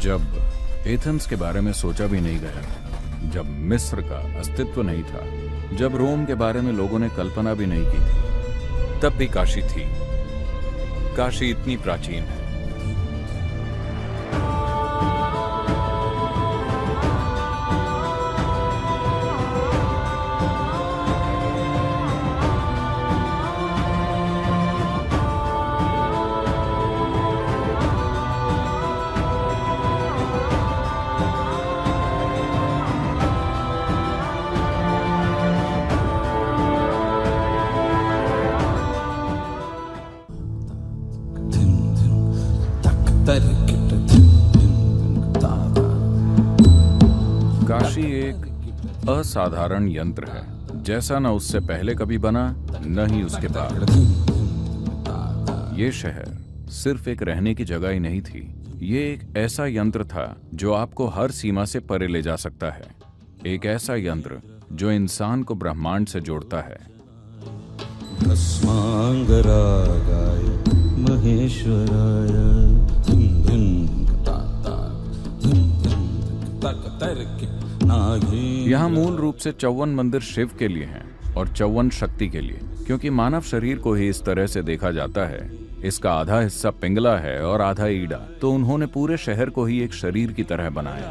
जब एथेंस के बारे में सोचा भी नहीं गया था, जब मिस्र का अस्तित्व नहीं था, जब रोम के बारे में लोगों ने कल्पना भी नहीं की थी, तब भी काशी थी। काशी इतनी प्राचीन है। काशी एक असाधारण यंत्र है, जैसा न उससे पहले कभी बना न ही उसके बाद। ये शहर सिर्फ एक रहने की जगह ही नहीं थी, ये एक ऐसा यंत्र था जो आपको हर सीमा से परे ले जा सकता है। एक ऐसा यंत्र जो इंसान को ब्रह्मांड से जोड़ता है। भस्मांगरागाय महेश्वराय यहाँ मूल रूप से 54 मंदिर शिव के लिए हैं और 54 शक्ति के लिए, क्योंकि मानव शरीर को ही इस तरह से देखा जाता है। इसका आधा हिस्सा पिंगला है और आधा ईड़ा, तो उन्होंने पूरे शहर को ही एक शरीर की तरह बनाया।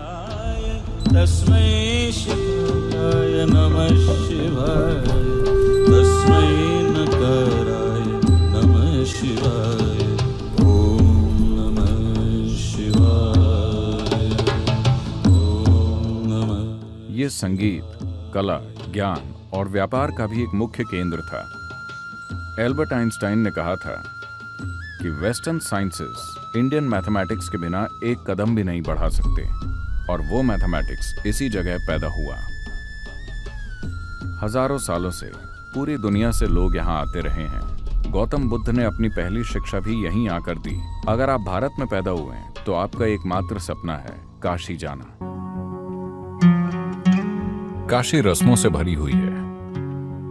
तस्मै शिवाय नमः शिवाय, तस्मै नकाराय नमः शिवाय, ओम नमः शिवाय, ओम नमः। ये संगीत, कला, ज्ञान और व्यापार का भी एक मुख्य केंद्र था। एल्बर्ट आइंस्टाइन ने कहा था कि वेस्टर्न साइंसेस इंडियन मैथमेटिक्स के बिना एक कदम भी नहीं बढ़ा सकते, और वो मैथमेटिक्स इसी जगह पैदा हुआ। हजारों सालों से पूरी दुनिया से लोग यहाँ आते रहे हैं। गौतम बुद्ध ने अपनी पहली शिक्षा भी यहीं आकर दी। अगर आप भारत में पैदा हुए हैं तो आपका एकमात्र सपना है काशी जाना। काशी रस्मों से भरी हुई है।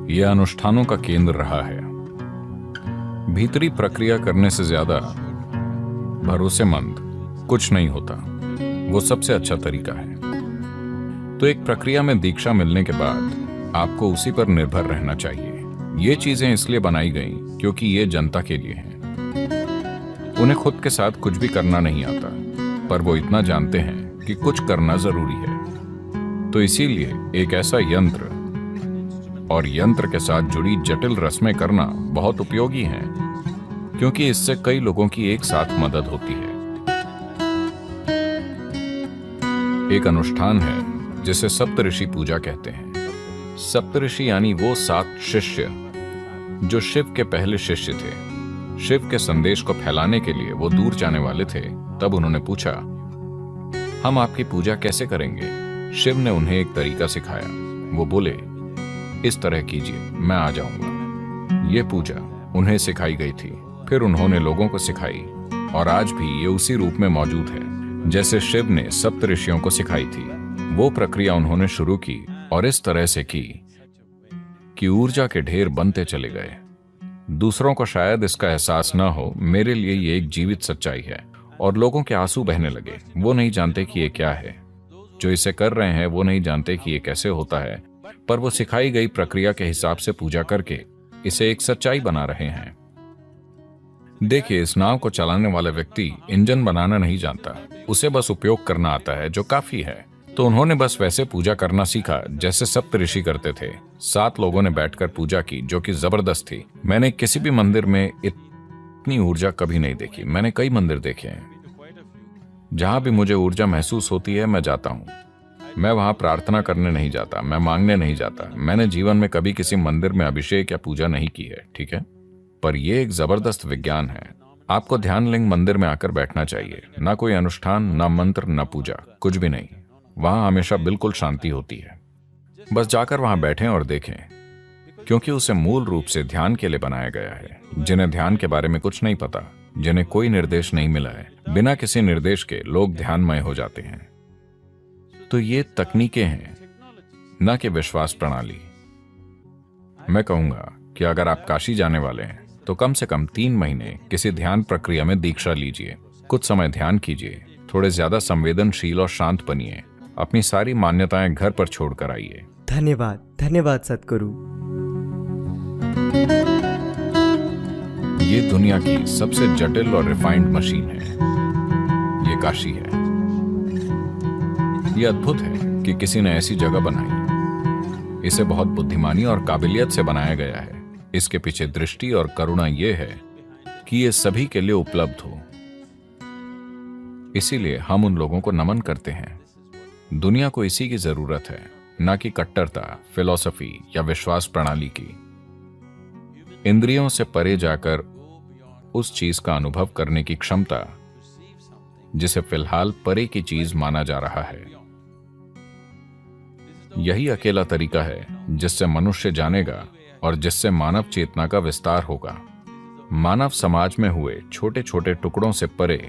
यह अनुष्ठानों का केंद्र रहा है। भीतरी प्रक्रिया करने से ज्यादा भरोसेमंद कुछ नहीं होता। वो सबसे अच्छा तरीका है। तो एक प्रक्रिया में दीक्षा मिलने के बाद आपको उसी पर निर्भर रहना चाहिए। ये चीजें इसलिए बनाई गई क्योंकि ये जनता के लिए हैं। उन्हें खुद के साथ कुछ भी करना नहीं आता, पर वो इतना जानते हैं कि कुछ करना जरूरी है। तो इसीलिए एक ऐसा यंत्र और यंत्र के साथ जुड़ी जटिल रस्में करना बहुत उपयोगी है, क्योंकि इससे कई लोगों की एक साथ मदद होती है। एक अनुष्ठान है जिसे सप्तऋषि पूजा कहते हैं। सप्तऋषि यानी वो 7 शिष्य जो शिव के पहले शिष्य थे। शिव के संदेश को फैलाने के लिए वो दूर जाने वाले थे। तब उन्होंने पूछा, हम आपकी पूजा कैसे करेंगे? शिव ने उन्हें एक तरीका सिखाया। वो बोले, इस तरह कीजिए, मैं आ जाऊंगा। ये पूजा उन्हें सिखाई गई थी। फिर उन्होंने लोगों को सिखाई, और आज भी ये उसी रूप में मौजूद है जैसे शिव ने सप्तऋषियों को सिखाई थी। वो प्रक्रिया उन्होंने शुरू की और इस तरह से की कि ऊर्जा के ढेर बनते चले गए। दूसरों को शायद इसका एहसास न हो, मेरे लिए ये एक जीवित सच्चाई है। और लोगों के आंसू बहने लगे। वो नहीं जानते कि ये क्या है। जो इसे कर रहे हैं वो नहीं जानते कि ये कैसे होता है, पर वो सिखाई गई प्रक्रिया के हिसाब से पूजा करके इसे एक सच्चाई बना रहे हैं। देखिए, इस नाव को चलाने वाला व्यक्ति इंजन बनाना नहीं जानता, उसे बस उपयोग करना आता है, जो काफी है। तो उन्होंने बस वैसे पूजा करना सीखा जैसे सप्तऋषि करते थे। 7 लोगों ने बैठकर पूजा की, जो कि जबरदस्त थी। मैंने किसी भी मंदिर में इतनी ऊर्जा कभी नहीं देखी। मैंने कई मंदिर देखे हैं। जहां भी मुझे ऊर्जा महसूस होती है, मैं जाता हूं। मैं वहां प्रार्थना करने नहीं जाता, मैं मांगने नहीं जाता। मैंने जीवन में कभी किसी मंदिर में अभिषेक या पूजा नहीं की है, ठीक है? पर यह एक जबरदस्त विज्ञान है। आपको ध्यान लिंग मंदिर में आकर बैठना चाहिए। ना कोई अनुष्ठान, ना मंत्र, ना पूजा, कुछ भी नहीं। वहां हमेशा बिल्कुल शांति होती है। बस जाकर वहां बैठें और देखें, क्योंकि उसे मूल रूप से ध्यान के लिए बनाया गया है। जिन्हें ध्यान के बारे में कुछ नहीं पता, जिन्हें कोई निर्देश नहीं मिला है, बिना किसी निर्देश के लोग ध्यानमय हो जाते हैं। तो ये तकनीकें हैं, न कि विश्वास प्रणाली। मैं कहूंगा कि अगर आप काशी जाने वाले हैं तो कम से कम 3 महीने किसी ध्यान प्रक्रिया में दीक्षा लीजिए। कुछ समय ध्यान कीजिए, थोड़े ज्यादा संवेदनशील और शांत बनिए। अपनी सारी मान्यताएं घर पर छोड़कर आइए। धन्यवाद, धन्यवाद सद्गुरु। ये दुनिया की सबसे जटिल और रिफाइंड मशीन है। ये काशी है। ये अद्भुत है कि किसी ने ऐसी जगह बनाई। इसे बहुत बुद्धिमानी और काबिलियत से बनाया गया है। इसके पीछे दृष्टि और करुणा ये है कि ये सभी के लिए उपलब्ध हो। इसीलिए हम उन लोगों को नमन करते हैं। दुनिया को इसी की जरूरत है, ना कि कट्टरता, फिलॉसफी या विश्वास प्रणाली की। इंद्रियों से परे जाकर उस चीज का अनुभव करने की क्षमता जिसे फिलहाल परे की चीज माना जा रहा है। यही अकेला तरीका है जिससे मनुष्य जानेगा और जिससे मानव चेतना का विस्तार होगा। मानव समाज में हुए छोटे छोटे टुकड़ों से परे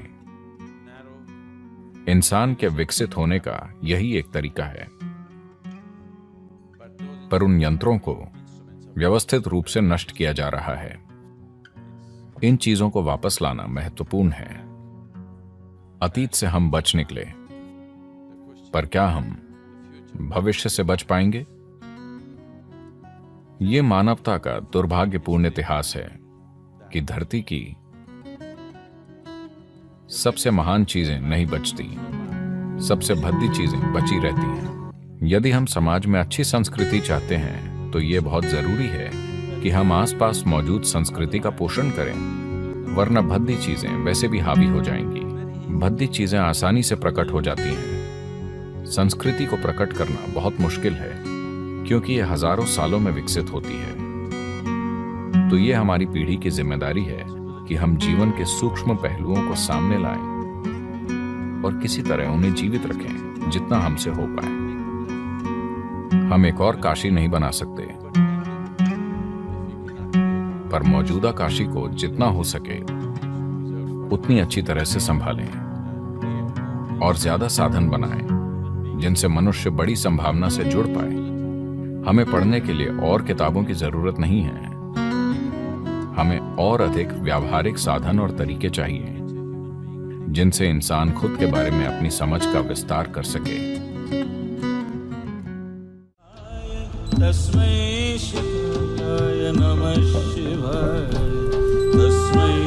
इंसान के विकसित होने का यही एक तरीका है। पर उन यंत्रों को व्यवस्थित रूप से नष्ट किया जा रहा है। इन चीजों को वापस लाना महत्वपूर्ण है। अतीत से हम बच निकले, पर क्या हम भविष्य से बच पाएंगे? ये मानवता का दुर्भाग्यपूर्ण इतिहास है कि धरती की सबसे महान चीजें नहीं बचती, सबसे भद्दी चीजें बची रहती हैं। यदि हम समाज में अच्छी संस्कृति चाहते हैं तो ये बहुत जरूरी है कि हम आसपास मौजूद संस्कृति का पोषण करें, वरना भद्दी चीजें वैसे भी हावी हो जाएंगी। भद्दी चीजें आसानी से प्रकट हो जाती हैं। संस्कृति को प्रकट करना बहुत मुश्किल है क्योंकि यह हजारों सालों में विकसित होती है। तो ये हमारी पीढ़ी की जिम्मेदारी है कि हम जीवन के सूक्ष्म पहलुओं को सामने लाएं और किसी तरह उन्हें जीवित रखें जितना हमसे हो पाए। हम एक और काशी नहीं बना सकते, पर मौजूदा काशी को जितना हो सके उतनी अच्छी तरह से संभालें और ज्यादा साधन बनाएं जिनसे मनुष्य बड़ी संभावना से जुड़ पाए। हमें पढ़ने के लिए और किताबों की जरूरत नहीं है। हमें और अधिक व्यावहारिक साधन और तरीके चाहिए जिनसे इंसान खुद के बारे में अपनी समझ का विस्तार कर सके। तस्मै शिवाय नमः शिवाय। तस्मै